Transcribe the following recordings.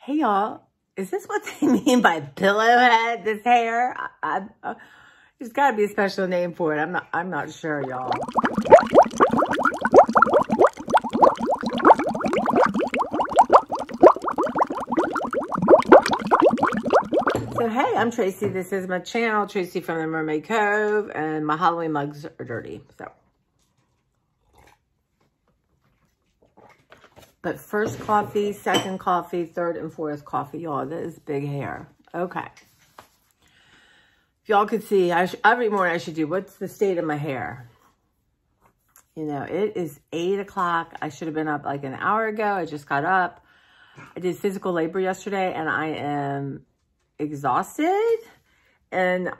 Hey y'all, is this what they mean by pillow head, this hair? There's gotta be a special name for it. I'm not sure, y'all. So hey, I'm Tracy. This is my channel, Tracy from the Mermaid Cove, and my Halloween mugs are dirty, so. But first coffee, second coffee, third and fourth coffee. Y'all, this is big hair. Okay. If y'all could see, every morning I should do, what's the state of my hair? You know, it is 8 o'clock. I should have been up like an hour ago. I just got up. I did physical labor yesterday and I am exhausted. And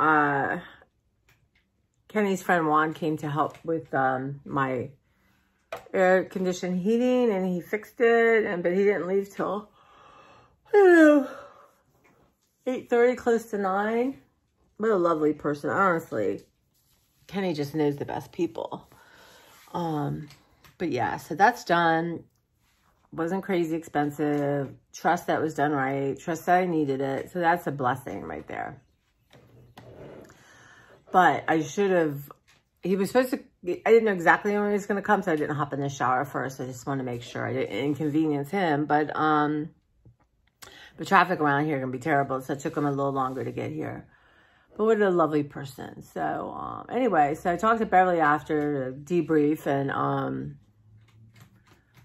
Kenny's friend Juan came to help with my air conditioned heating, and he fixed it, but he didn't leave till, I don't know, 8:30, close to 9. What a lovely person, honestly. Kenny just knows the best people. But yeah, so that's done. Wasn't crazy expensive. Trust that was done right. Trust that I needed it. So that's a blessing right there. But I should have, he was supposed to, I didn't know exactly when he was going to come, so I didn't hop in the shower first. I just wanted to make sure I didn't inconvenience him. But the traffic around here can be terrible, so it took him a little longer to get here. But what a lovely person. So anyway, so I talked to Beverly after to debrief, and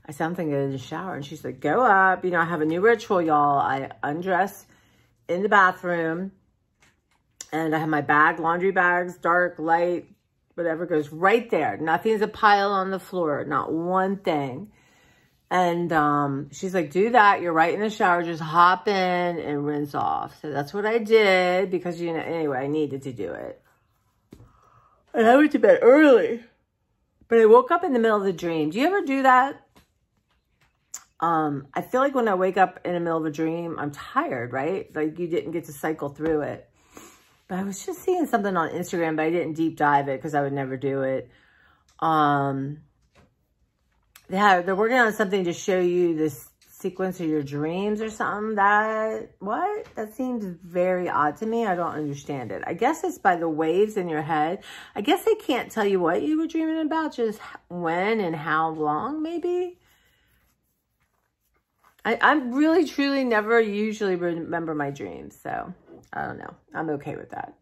I said, I'm thinking in the shower. And she said, go up. You know, I have a new ritual, y'all. I undress in the bathroom, and I have my bag, laundry bags, dark, light, whatever goes right there. Nothing's a pile on the floor. Not one thing. And she's like, do that. You're right in the shower. Just hop in and rinse off. So that's what I did because, you know, anyway, I needed to do it. And I went to bed early. But I woke up in the middle of the dream. Do you ever do that? I feel like when I wake up in the middle of a dream, I'm tired, right? Like you didn't get to cycle through it. But I was just seeing something on Instagram, but I didn't deep dive it because I would never do it. Yeah, they're working on something to show you this sequence of your dreams or something. That seems very odd to me. I don't understand it. I guess it's by the waves in your head. I guess they can't tell you what you were dreaming about, just when and how long, maybe. I really, truly never usually remember my dreams, so I don't know. I'm okay with that.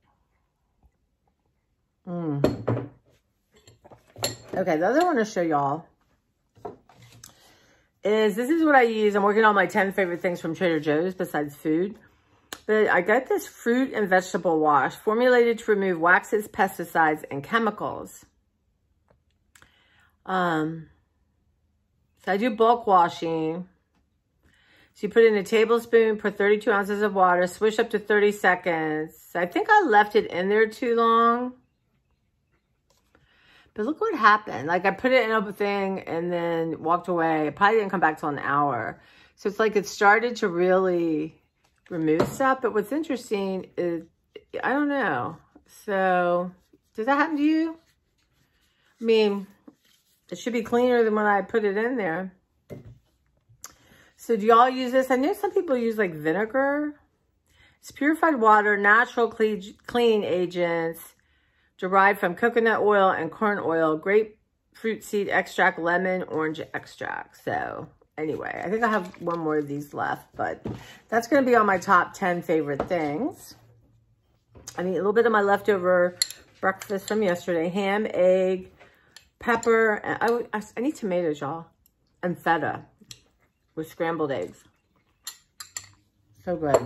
Okay, the other one to show y'all is, this is what I use. I'm working on my 10 favorite things from Trader Joe's besides food. But I got this fruit and vegetable wash formulated to remove waxes, pesticides, and chemicals. So I do bulk washing. So you put in a tablespoon, put 32 ounces of water, swish up to 30 seconds. I think I left it in there too long. But look what happened. Like I put it in a thing and then walked away. It probably didn't come back till an hour. So it's like it started to really remove stuff. But what's interesting is, I don't know. So does that happen to you? I mean, it should be cleaner than when I put it in there. So do y'all use this? I know some people use like vinegar. It's purified water, natural cleaning agents, derived from coconut oil and corn oil, grapefruit seed extract, lemon, orange extract. So anyway, I think I have one more of these left, but that's going to be on my top 10 favorite things. I need a little bit of my leftover breakfast from yesterday. Ham, egg, pepper. And I need tomatoes, y'all, and feta with scrambled eggs. So good.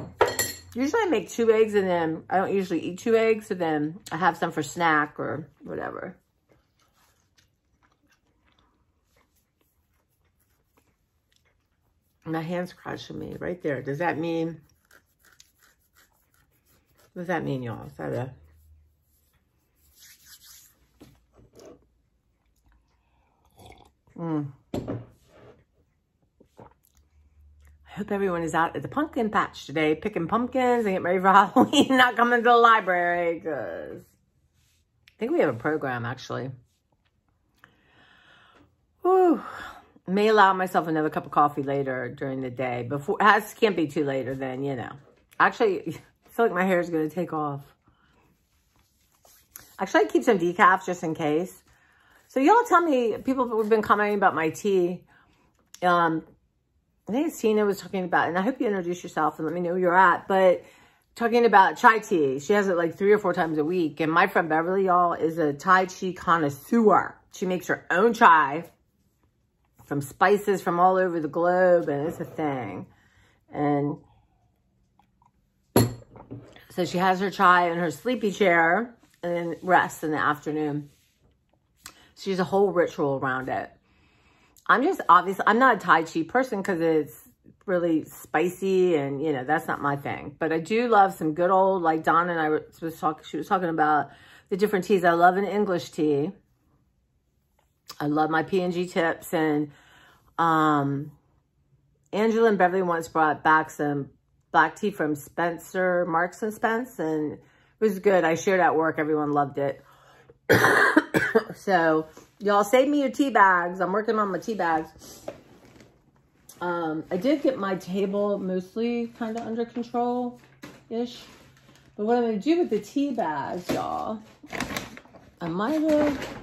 Usually I make 2 eggs and then I don't usually eat 2 eggs. So then I have some for snack or whatever. My hand's crushing me right there. Does that mean, what does that mean, y'all? Is that a... I hope everyone is out at the pumpkin patch today, picking pumpkins and getting ready for Halloween, not coming to the library, because I think we have a program, actually. Whew. May allow myself another cup of coffee later during the day. Before, can't be too later then, you know. Actually, I feel like my hair is going to take off. Actually, I keep some decaf just in case. So y'all tell me, people have been commenting about my tea. I think it's Tina was talking about, and I hope you introduce yourself and let me know where you're at, but talking about chai tea. She has it like 3 or 4 times a week. And my friend Beverly, y'all, is a Tai Chi connoisseur. She makes her own chai from spices from all over the globe, and it's a thing. And so she has her chai in her sleepy chair and then rests in the afternoon. She has a whole ritual around it. I'm not a Tai Chi person because it's really spicy and, you know, that's not my thing. But I do love some good old, like Donna and I she was talking about the different teas. I love an English tea. I love my P&G tips. And Angela and Beverly once brought back some black tea from Spencer, Marks and Spence, and it was good. I shared at work. Everyone loved it. So y'all save me your tea bags. I'm working on my tea bags. I did get my table mostly kind of under control-ish. But what I'm going to do with the tea bags, y'all, I might have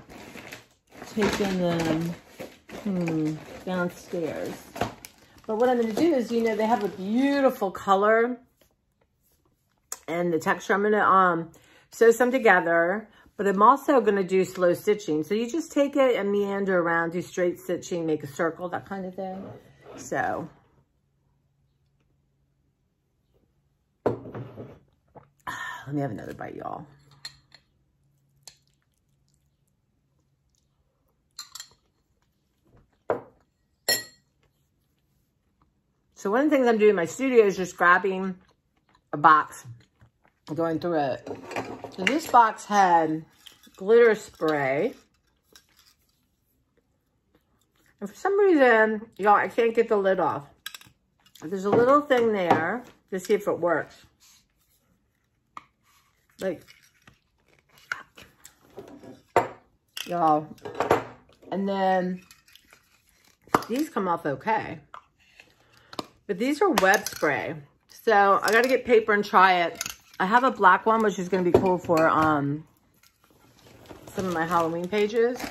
taken them downstairs. But what I'm going to do is, you know, they have a beautiful color and the texture. I'm going to sew some together. But I'm also going to do slow stitching. So you just take it and meander around, do straight stitching, make a circle, that kind of thing. So, let me have another bite, y'all. So one of the things I'm doing in my studio is just grabbing a box, going through it. So this box had glitter spray. And for some reason, y'all, I can't get the lid off. There's a little thing there to see if it works. Like, y'all. And then these come off okay. But these are web spray. So I got to get paper and try it. I have a black one, which is going to be cool for some of my Halloween pages.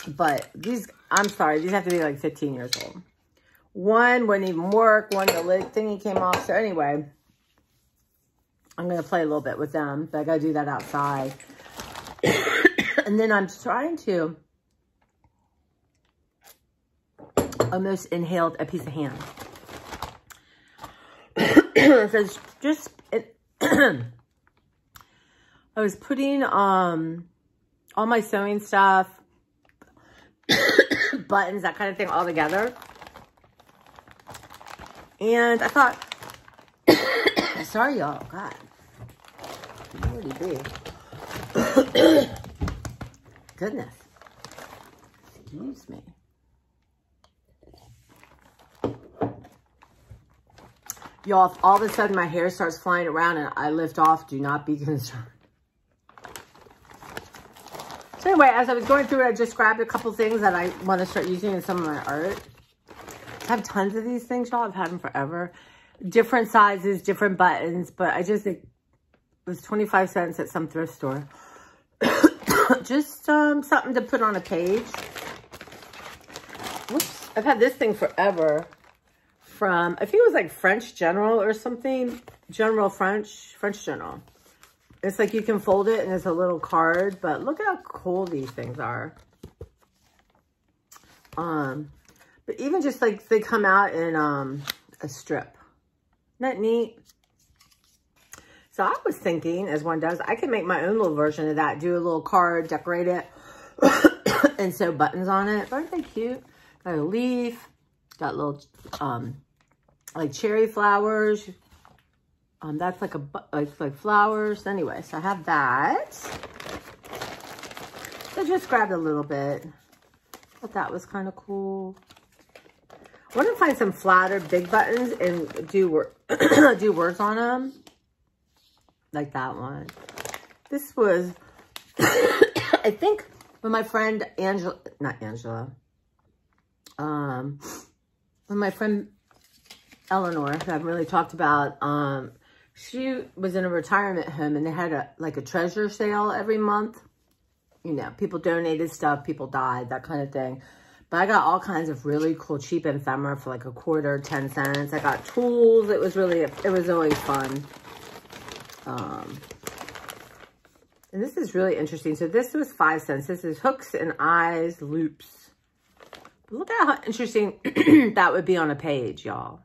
But these, I'm sorry, these have to be like 15 years old. One wouldn't even work. One, the lid thingy came off. So anyway, I'm going to play a little bit with them. But I got to do that outside. And then I'm trying to almost inhale a piece of ham. So it's just... I was putting all my sewing stuff, buttons, that kind of thing all together. And I thought, sorry y'all, God, where would he be? Goodness, excuse me. Y'all, if all of a sudden my hair starts flying around and I lift off, do not be concerned. So anyway, as I was going through it, I just grabbed a couple things that I want to start using in some of my art. I have tons of these things, y'all. I've had them forever. Different sizes, different buttons, but I just think it was 25 cents at some thrift store. Just something to put on a page. Whoops. I've had this thing forever. From, I think it was like French General or something. French General. It's like you can fold it and it's a little card, but look how cool these things are. But even just like they come out in a strip. Isn't that neat? So I was thinking, as one does, I could make my own little version of that. Do a little card, decorate it, and sew buttons on it. Aren't they cute? Got a leaf. Got little, like cherry flowers. That's like like flowers. Anyway, so I have that. So just grabbed a little bit. Thought that was kind of cool. I want to find some flatter big buttons and do words on them. Like that one. This was, I think, when my friend When my friend Eleanor, who I've really talked about, she was in a retirement home and they had a treasure sale every month. You know, people donated stuff, people died, that kind of thing. But I got all kinds of really cool cheap ephemera for like a quarter, 10 cents. I got tools. It was always fun. And this is really interesting. So this was 5 cents. This is hooks and eyes loops. Look at how interesting that would be on a page, y'all.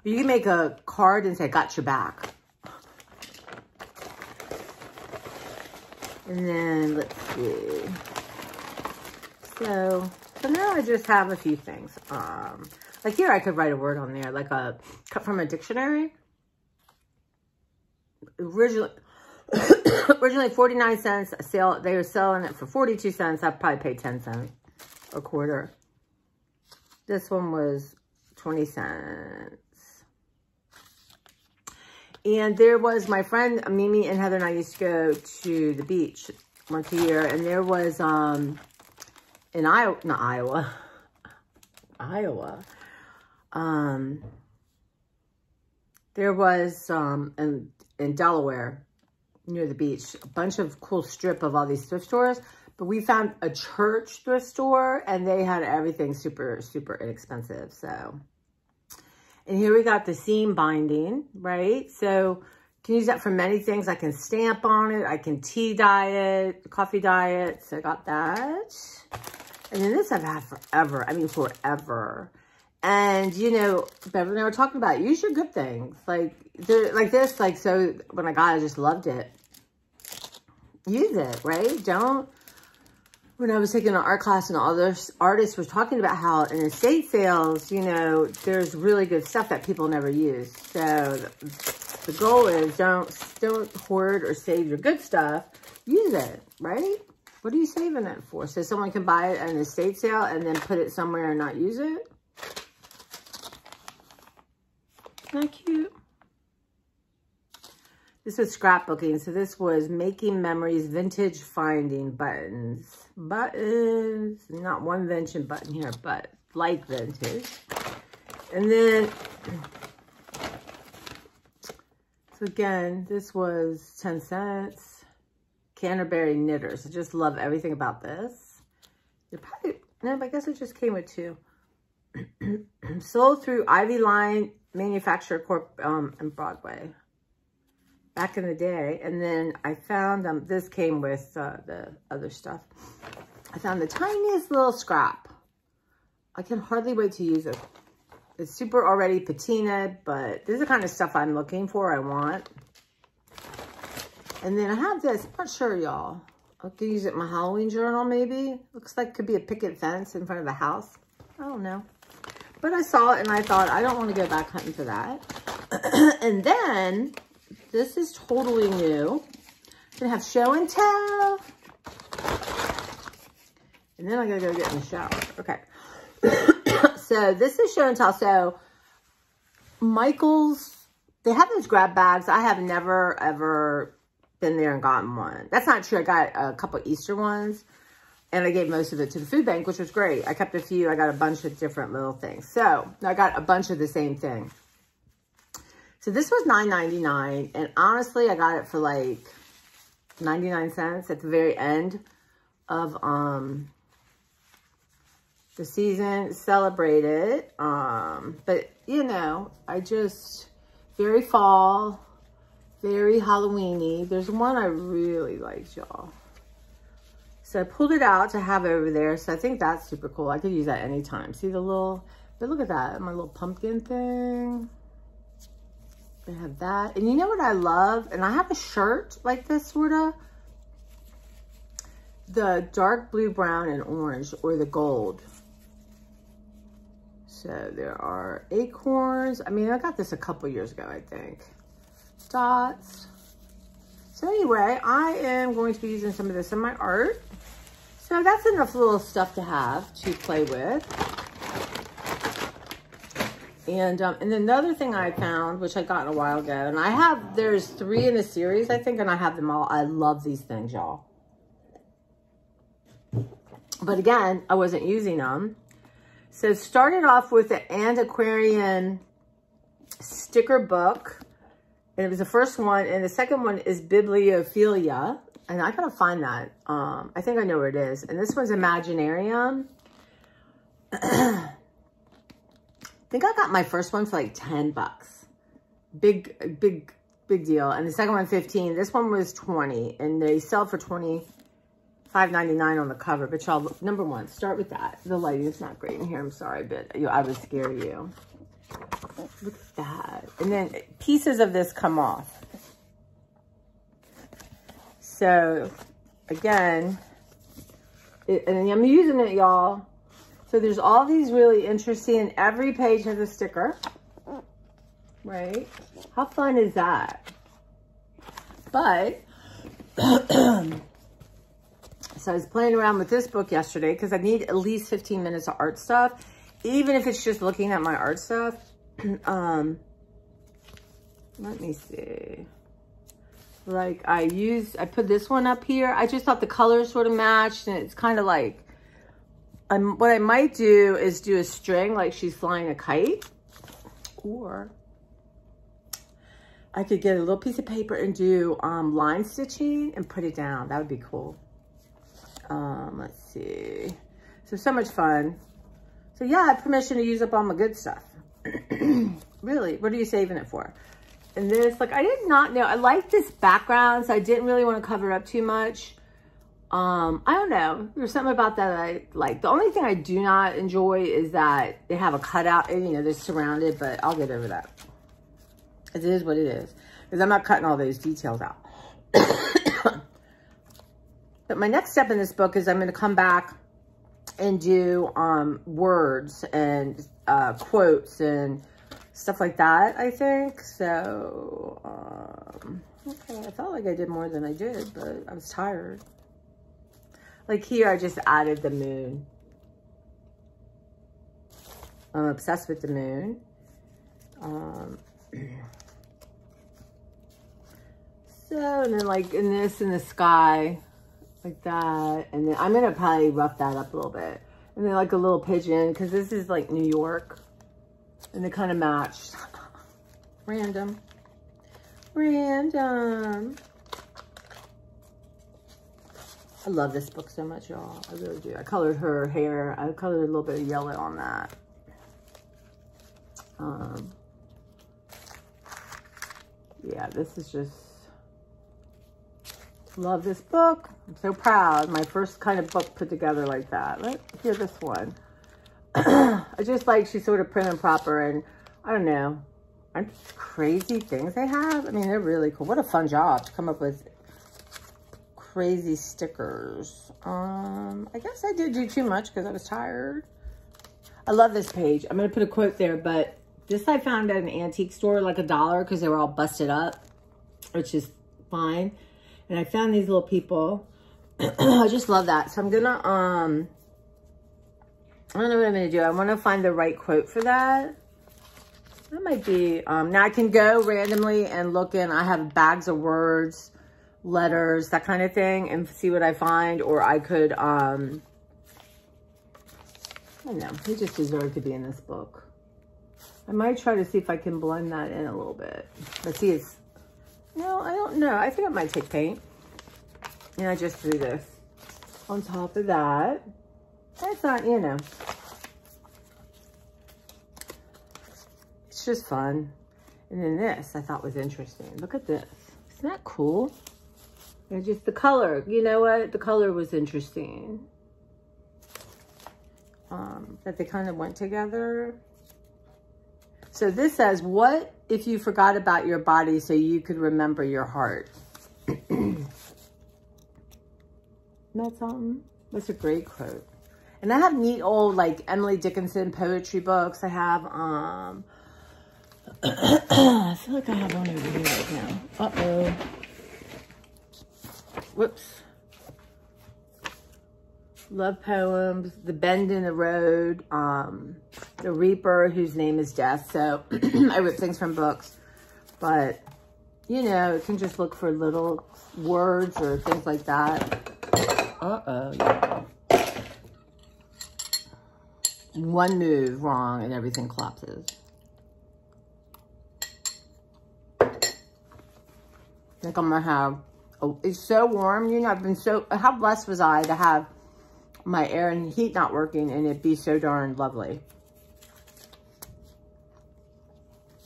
You can make a card and say, got your back. And then, let's see. So now I just have a few things. Like here, I could write a word on there, like a cut from a dictionary. Originally 49 cents a sale. They were selling it for 42 cents. I'd probably pay 10 cents a quarter. This one was 20 cents. And there was my friend Mimi and Heather and I used to go to the beach once a year. And there was in Iowa, not Iowa, Iowa. There was in Delaware, near the beach, a bunch of cool strip of all these thrift stores. But we found a church thrift store and they had everything super, super inexpensive. So, and here we got the seam binding, right? So you can use that for many things. I can stamp on it. I can tea dye it, coffee dye it. So I got that. And then this I've had forever. I mean, forever. And, you know, Beverly and I were talking about it. Use your good things. Like this, so when I got it, I just loved it. Use it, right? Don't. When I was taking an art class and all those artists were talking about how in estate sales, you know, there's really good stuff that people never use. So the goal is don't hoard or save your good stuff. Use it, right? What are you saving it for? So someone can buy it at an estate sale and then put it somewhere and not use it? Isn't that cute? This was scrapbooking. So this was making memories, vintage finding buttons. Buttons, not one vintage button here, but like vintage. And then, so again, this was 10 cents. Canterbury Knitters. I just love everything about this. You're probably, no, I guess it just came with 2. Sold through Ivy Line Manufacturer Corp in Broadway. Back in the day. And then I found, this came with the other stuff. I found the tiniest little scrap. I can hardly wait to use it. It's super already patinaed, but this is the kind of stuff I'm looking for, I want. And then I have this, I'm not sure, y'all. I could use it in my Halloween journal, maybe. Looks like it could be a picket fence in front of a house. I don't know. But I saw it and I thought, I don't want to go back hunting for that. And then, this is totally new. Gonna have show and tell. And then I gotta go get in the shower. Okay. So this is show and tell. So Michael's, they have those grab bags. I have never, ever been there and gotten one. That's not true. I got a couple Easter ones. And I gave most of it to the food bank, which was great. I kept a few. I got a bunch of different little things. So I got a bunch of the same thing. So this was $9.99, and honestly, I got it for like 99 cents at the very end of the season. Celebrated, but you know, I just very fall, very Halloween-y. There's one I really liked, y'all. So I pulled it out to have it over there. So I think that's super cool. I could use that anytime. See the little, but look at that, my little pumpkin thing. I have that. And you know what I love? And I have a shirt like this, sort of. The dark blue, brown, and orange, or the gold. So there are acorns. I mean, I got this a couple years ago, I think. Dots. So anyway, I am going to be using some of this in my art. So that's enough little stuff to have to play with. And then another thing I found, which I got a while ago, and I have, there's 3 in the series, I think, and I have them all. I love these things, y'all. But again, I wasn't using them. So started off with the Antiquarian sticker book. And it was the first one. And the second one is Bibliophilia. And I gotta find that. I think I know where it is. And this one's Imaginarium. I think I got my first one for like 10 bucks. Big deal. And the second one, 15. This one was 20. And they sell for $25.99 on the cover. But y'all, number one, start with that. The lighting is not great in here. I'm sorry, but I would scare you. Look at that. And then pieces of this come off. So, again, and I'm using it, y'all. So there's all these really interesting, every page has a sticker, right? How fun is that? But, so I was playing around with this book yesterday because I need at least 15 minutes of art stuff, even if it's just looking at my art stuff. Let me see. Like I put this one up here. I just thought the colors sort of matched, and it's kind of like, what I might do is do a string like she's flying a kite, or I could get a little piece of paper and do line stitching and put it down. That would be cool. Let's see. So much fun. So yeah, I have permission to use up all my good stuff. Really, what are you saving it for? And this, like, I did not know. I like this background, so I didn't really want to cover up too much. I don't know. There's something about that I like. The only thing I do not enjoy is that they have a cutout, and you know, they're surrounded, but I'll get over that. It is what it is. Because I'm not cutting all those details out. But my next step in this book is I'm going to come back and do words and quotes and stuff like that, I think. So, okay, I felt like I did more than I did, but I was tired. Like here, I just added the moon. I'm obsessed with the moon. So, and then like in this, in the sky, like that. And then I'm going to probably rough that up a little bit. And then like a little pigeon, because this is like New York. And they kind of matched. Random. I love this book so much, y'all. I really do. I colored her hair. I colored a little bit of yellow on that. Yeah, this is just... Love this book. I'm so proud. My first kind of book put together like that. Let's hear this one. I just like she's sort of prim and proper, and I don't know. Aren't these crazy things they have? I mean, they're really cool. What a fun job to come up with crazy stickers. I guess I did do too much because I was tired. I love this page. I'm going to put a quote there, but this I found at an antique store, like $1, because they were all busted up, which is fine. And I found these little people. I just love that. So I'm going to, I don't know what I'm going to do. I want to find the right quote for that. That might be, now I can go randomly and look in. I have bags of words, letters, that kind of thing, and see what I find. Or I could, I don't know. He just deserved to be in this book. I might try to see if I can blend that in a little bit. But see, it's, no, I don't know. I think it might take paint. And I just threw this on top of that. That's not, you know. It's just fun. And then this I thought was interesting. Look at this. Isn't that cool? And just the color. You know what? The color was interesting. That they kind of went together. So this says, what if you forgot about your body so you could remember your heart? Isn't that something? That's a great quote. And I have neat old, like, Emily Dickinson poetry books. I have, I feel like I have one over here right now. Uh-oh. Whoops. Love poems, The Bend in the Road, The Reaper, whose name is Death. So I rip things from books, but you know, it can just look for little words or things like that. Uh-oh. One move wrong and everything collapses. I think I'm gonna have, it's so warm, you know, how blessed was I to have my air and heat not working and it be so darn lovely.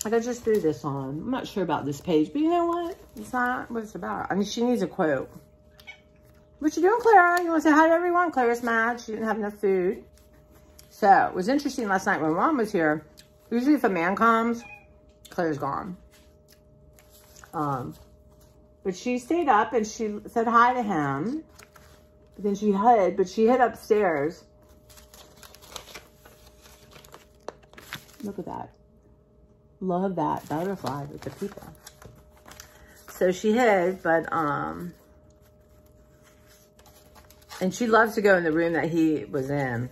Like I just threw this on. I'm not sure about this page, but you know what? It's not what it's about. I mean, she needs a quote. What you doing, Clara? You want to say hi to everyone? Clara's mad. She didn't have enough food. So, it was interesting last night when Mom was here. Usually if a man comes, Clara's gone. But she stayed up and she said hi to him. But then she hid upstairs. Look at that. Love that butterfly with the people. So she hid, but, and she loves to go in the room that he was in.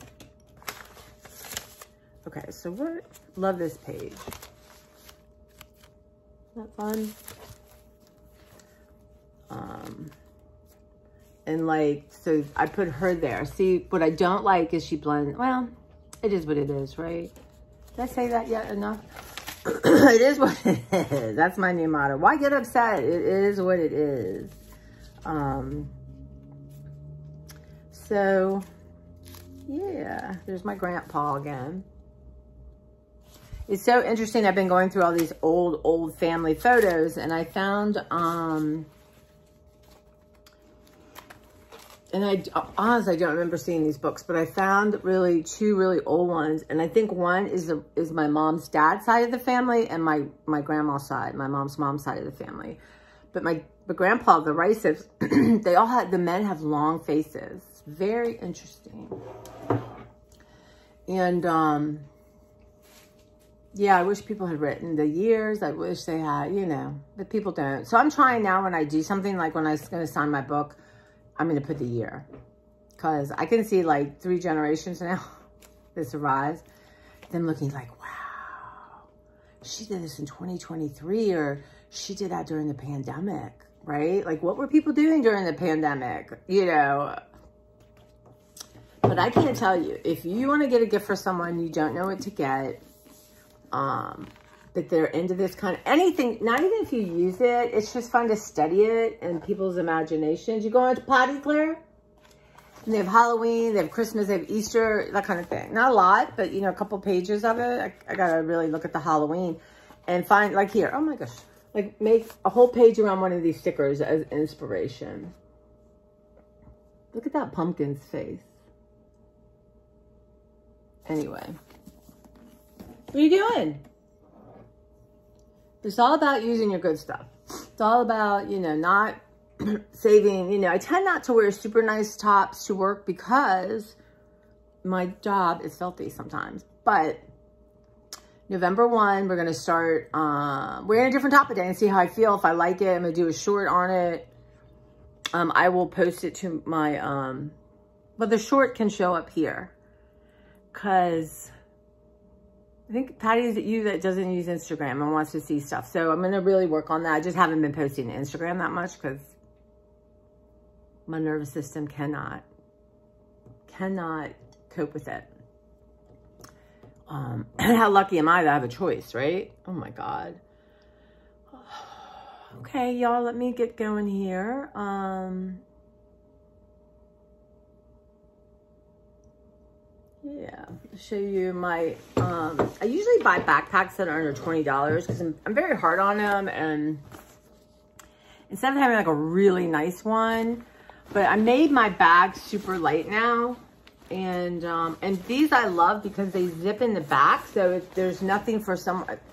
Okay, so what? Love this page. Isn't that fun? And like, so I put her there. See, what I don't like is she blends, well, it is what it is, right? Did I say that yet enough? It is what it is. That's my new motto. Why get upset? It is what it is. So, yeah, there's my grandpa again. It's so interesting. I've been going through all these old family photos, and I found, and I honestly, I don't remember seeing these books, but I found two really old ones. And I think one is my mom's dad's side of the family and my grandma's side, my mom's side of the family. But grandpa, the Rices, the men have long faces. Very interesting. And, yeah, I wish people had written the years. I wish they had, you know, but people don't. So I'm trying now when I do something, like when I'm going to sign my book, I'm going to put the year. Because I can see like 3 generations now this arrives. Them looking like, wow, she did this in 2023, or she did that during the pandemic, right? Like, what were people doing during the pandemic, you know? But I can't tell you. If you want to get a gift for someone, you don't know what to get. But they're into this kind of anything, not even if you use it, it's just fun to study it and people's imaginations. You go on to potty, Claire? And they have Halloween, they have Christmas, they have Easter, that kind of thing. Not a lot, but you know, a couple pages of it. I gotta really look at the Halloween and find, like here, oh my gosh, like make a whole page around one of these stickers as inspiration. Look at that pumpkin's face. Anyway. What are you doing? It's all about using your good stuff. It's all about, you know, not saving, you know, I tend not to wear super nice tops to work because my job is filthy sometimes. But November 1, we're going to start wearing a different top today and see how I feel. If I like it, I'm going to do a short on it. I will post it to my, but the short can show up here. Because I think Patty's you that doesn't use Instagram and wants to see stuff. So I'm going to really work on that. I just haven't been posting to Instagram that much because my nervous system cannot cope with it. How lucky am I that I have a choice, right? Oh my God. Okay, y'all, let me get going here. Yeah, I'll show you my, I usually buy backpacks that are under $20 because I'm very hard on them, and instead of having like a really nice one, but I made my bag super light now, and these I love because they zip in the back, so there's nothing for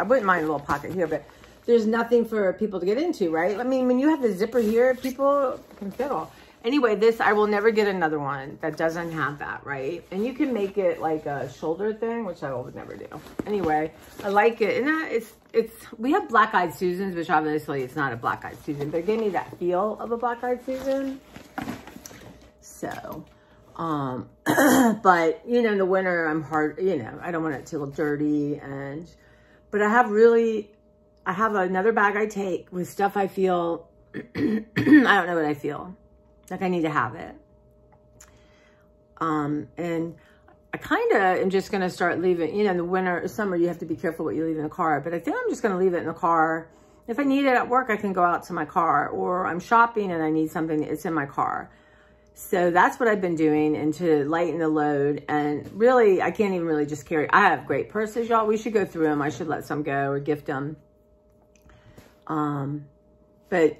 I wouldn't mind a little pocket here, but there's nothing for people to get into, right? I mean, when you have the zipper here, people can fiddle. Anyway, this, I will never get another one that doesn't have that, right? And you can make it like a shoulder thing, which I would never do. Anyway, I like it. And we have Black Eyed Susans, which obviously it's not a Black Eyed Susan, but it gave me that feel of a Black Eyed Susan. So, but, you know, in the winter, I'm hard, you know, I don't want it to look dirty. But I have another bag I take with stuff I feel, I don't know what I feel. Like I need to have it. And I kind of am just going to start leaving, you know, in the winter, summer, you have to be careful what you leave in the car, but I think I'm just going to leave it in the car. If I need it at work, I can go out to my car, or I'm shopping and I need something, it's in my car. So that's what I've been doing, and to lighten the load. And really, I can't even really just carry. I have great purses, y'all. We should go through them. I should let some go or gift them. But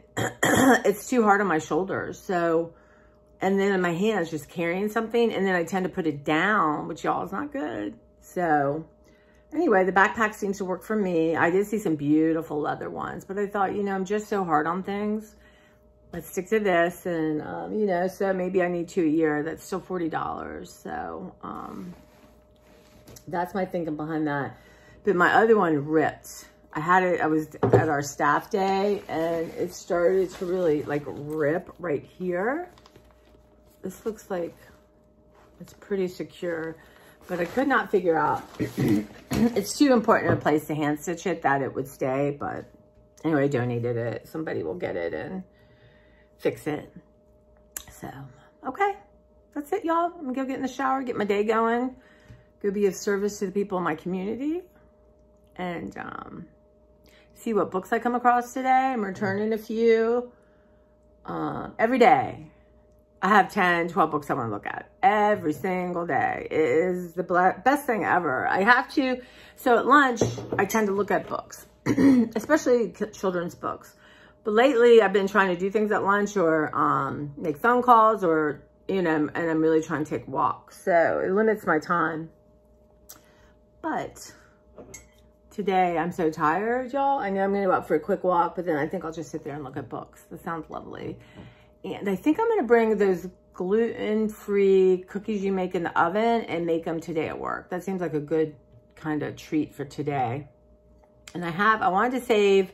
it's too hard on my shoulders. So, and then in my hands, just carrying something, and then I tend to put it down, which y'all is not good. So anyway, the backpack seems to work for me. I did see some beautiful leather ones, but I thought, you know, I'm just so hard on things. Let's stick to this. And, you know, so maybe I need 2 a year. That's still $40. So, that's my thinking behind that. But my other one ripped. I had it, I was at our staff day, and it started to really like rip right here. This looks like it's pretty secure, but I could not figure out. It's too important a place to hand stitch it that it would stay. But anyway, I donated it. Somebody will get it and fix it. So, okay. That's it, y'all. I'm gonna go get in the shower, get my day going, go be of service to the people in my community, and see what books I come across today. I'm returning a few every day. I have 10, 12 books I want to look at every single day. It is the best thing ever. I have to. So at lunch, I tend to look at books, especially children's books. But lately, I've been trying to do things at lunch, or make phone calls, or, you know, and I'm really trying to take walks. So it limits my time. But today, I'm so tired, y'all. I know I'm going to go out for a quick walk, but then I think I'll just sit there and look at books. That sounds lovely. And I think I'm going to bring those gluten-free cookies you make in the oven and make them today at work. That seems like a good kind of treat for today. And I wanted to save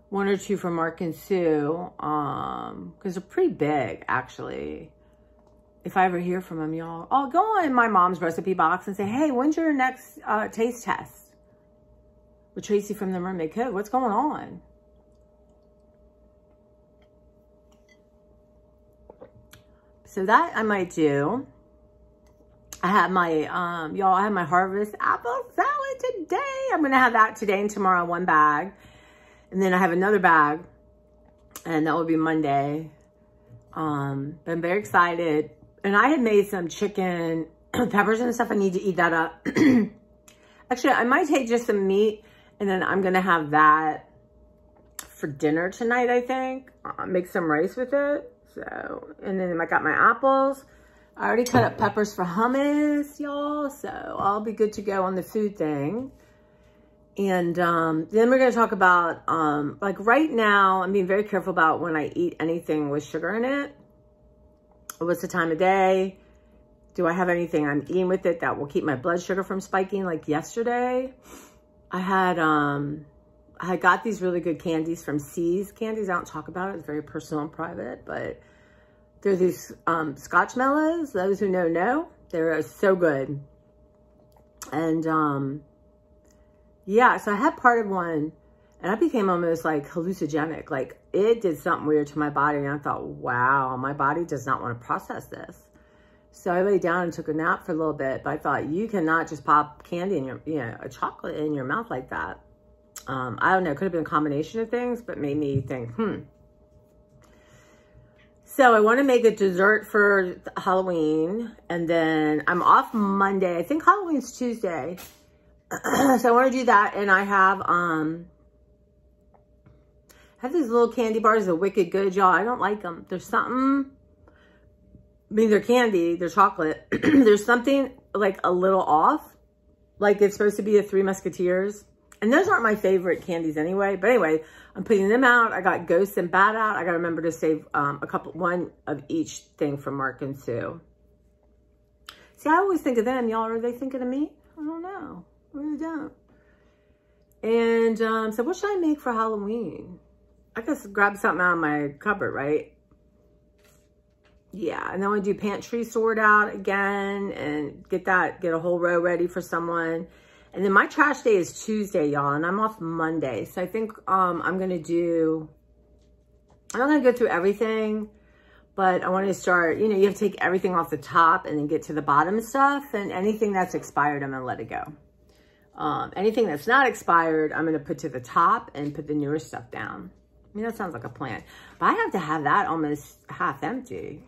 1 or 2 for Mark and Sue, because they're pretty big, actually. If I ever hear from them, y'all, I'll go on my mom's recipe box and say, hey, when's your next taste test with Tracy from the Mermaid Code? What's going on? So that I might do. I have my, y'all, I have my Harvest apple salad today. I'm going to have that today and tomorrow, 1 bag. And then I have another bag, and that will be Monday. But I'm very excited. And I had made some chicken peppers and stuff. I need to eat that up. Actually, I might take just some meat, and then I'm going to have that for dinner tonight, I think. Make some rice with it. So, and then I got my apples. I already cut up peppers for hummus, y'all. So I'll be good to go on the food thing. And then we're going to talk about, like right now, I'm being very careful about when I eat anything with sugar in it. What's the time of day? Do I have anything I'm eating with it that will keep my blood sugar from spiking? Like yesterday, I got these really good candies from C's Candies. I don't talk about it. It's very personal and private, but they're these Scotch mellows. Those who know. They're so good. And yeah, so I had part of one, and I became almost like hallucinogenic. Like it did something weird to my body, and I thought, wow, my body does not want to process this. So I laid down and took a nap for a little bit, but I thought, you cannot just pop candy in your, you know, a chocolate in your mouth like that. I don't know, it could have been a combination of things, but made me think, So I want to make a dessert for Halloween, and then I'm off Monday. I think Halloween's Tuesday. So I want to do that, and I have these little candy bars, the Wicked Good, y'all. I don't like them. There's something, I mean, they're candy, they're chocolate. There's something like a little off. Like it's supposed to be a Three Musketeers. And those aren't my favorite candies anyway. But anyway, I'm putting them out. I got Ghost and Bat out. I got to remember to save one of each thing for Mark and Sue. See, I always think of them, y'all. Are they thinking of me? I don't know. I really don't. And so what should I make for Halloween? I guess grab something out of my cupboard, right? Yeah, and then I do pantry sort out again and get a whole row ready for someone. And then my trash day is Tuesday, y'all, and I'm off Monday. So I think I'm going to go through everything, But I want to start, you know, you have to take everything off the top and then get to the bottom stuff. And anything that's expired, I'm going to let it go. Anything that's not expired, I'm going to put to the top and put the newer stuff down. I mean, that sounds like a plan. But I have to have that almost half empty.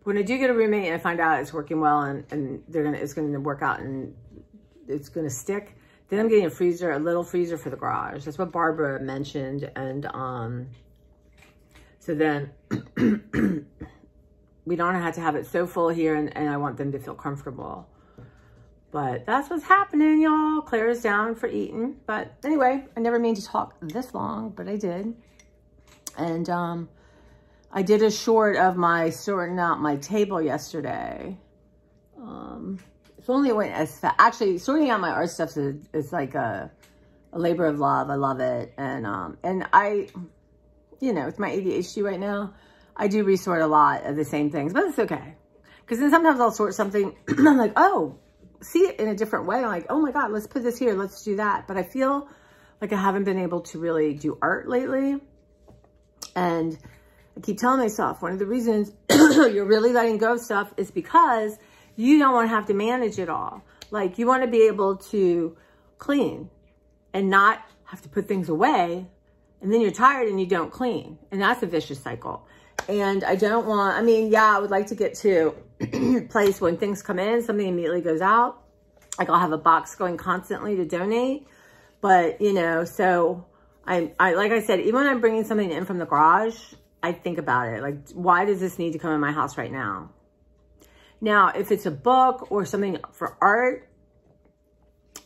When I do get a roommate and I find out it's working well and it's going to work out and it's going to stick, then I'm getting a freezer, a little freezer for the garage. That's what Barbara mentioned. And so then we don't have to have it so full here, and I want them to feel comfortable. But that's what's happening, y'all. Claire's down for eating. But anyway, I never mean to talk this long, but I did. And I did a short of my sorting out my table yesterday. It's only went as fast. Actually, sorting out my art stuff is like a labor of love. I love it. And I, you know, with my ADHD right now, I do resort a lot of the same things, but it's okay. Because then sometimes I'll sort something, I'm like, oh, see it in a different way. I'm like, oh my God, let's put this here. Let's do that. But I feel like I haven't been able to really do art lately. And I keep telling myself, one of the reasons you're really letting go of stuff is because you don't want to have to manage it all. Like, you want to be able to clean and not have to put things away. And then you're tired and you don't clean. And that's a vicious cycle. And I don't want, I mean, yeah, I would like to get to a place when things come in, something immediately goes out. Like, I'll have a box going constantly to donate. But, you know, so I like I said, even when I'm bringing something in from the garage, I think about it. Like, why does this need to come in my house right now? Now, if it's a book or something for art,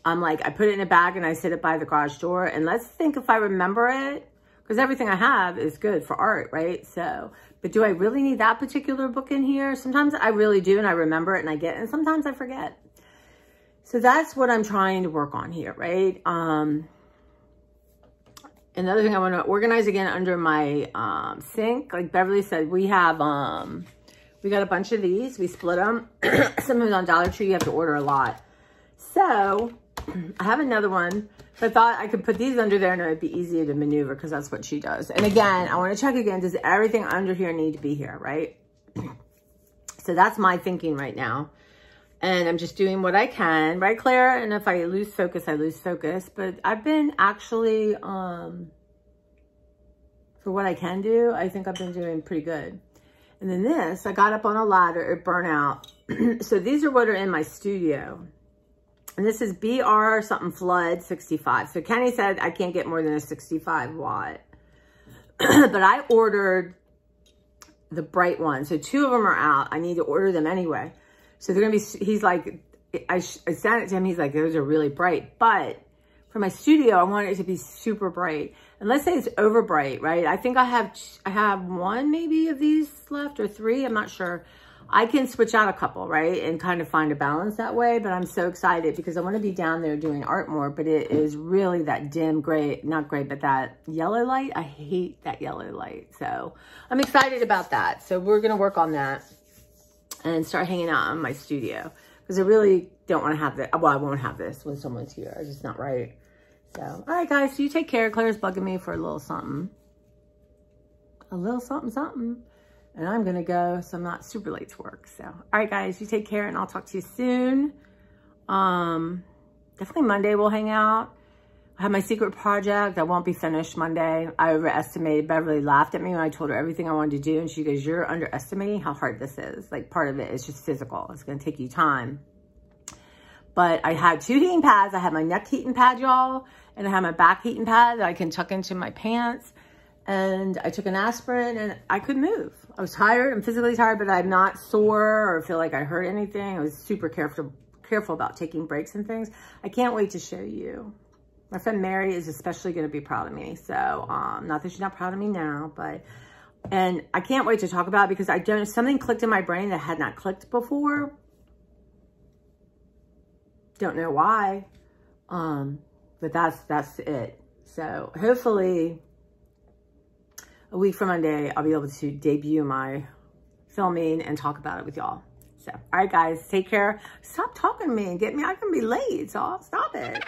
I'm like, I put it in a bag and I sit it by the garage door. And let's think if I remember it, because everything I have is good for art, right? So, but do I really need that particular book in here? Sometimes I really do, and I remember it and I get it, and sometimes I forget. So that's what I'm trying to work on here, right? Another thing I want to organize again under my sink. Like Beverly said, we have, we got a bunch of these. We split them. Sometimes on Dollar Tree, you have to order a lot. So I have another one. So I thought I could put these under there and it would be easier to maneuver because that's what she does. And again, I want to check again, does everything under here need to be here, right? So that's my thinking right now. And I'm just doing what I can, right, Claire? And if I lose focus, I lose focus. But I've been actually, for what I can do, I think I've been doing pretty good. And then this, I got up on a ladder, it burnt out. So these are what are in my studio. And this is BR something flood 65. So Kenny said I can't get more than a 65 watt. But I ordered the bright one. So 2 of them are out. I need to order them anyway. So they're going to be, he's like, I sent it to him. He's like, those are really bright. But for my studio, I want it to be super bright. And let's say it's over bright, right? I think I have 1 maybe of these left or 3. I'm not sure. I can switch out a couple, right? And kind of find a balance that way. But I'm so excited because I want to be down there doing art more. But it is really that dim gray, not gray, but that yellow light. I hate that yellow light. So I'm excited about that. So we're going to work on that and start hanging out in my studio. Because I really don't want to have this. Well, I won't have this when someone's here. It's just not right. So, all right, guys. So you take care. Claire's bugging me for a little something. A little something, something. And I'm going to go, so I'm not super late to work. So, all right, guys, you take care, and I'll talk to you soon. Definitely Monday we'll hang out. I have my secret project. I won't be finished Monday. I overestimated. Beverly laughed at me when I told her everything I wanted to do. And she goes, you're underestimating how hard this is. Like, part of it is just physical. It's going to take you time. But I had 2 heating pads. I had my neck heating pad, y'all. And I had my back heating pad that I can tuck into my pants. And I took an aspirin and I could move. I was tired. I'm physically tired, but I'm not sore or feel like I hurt anything. I was super careful about taking breaks and things. I can't wait to show you. My friend Mary is especially going to be proud of me. So, not that she's not proud of me now, but, and I can't wait to talk about it because something clicked in my brain that had not clicked before. Don't know why. But that's it. So hopefully a week from Monday, I'll be able to debut my filming and talk about it with y'all. So, all right, guys, take care. Stop talking to me and get me. I can be late, so stop it.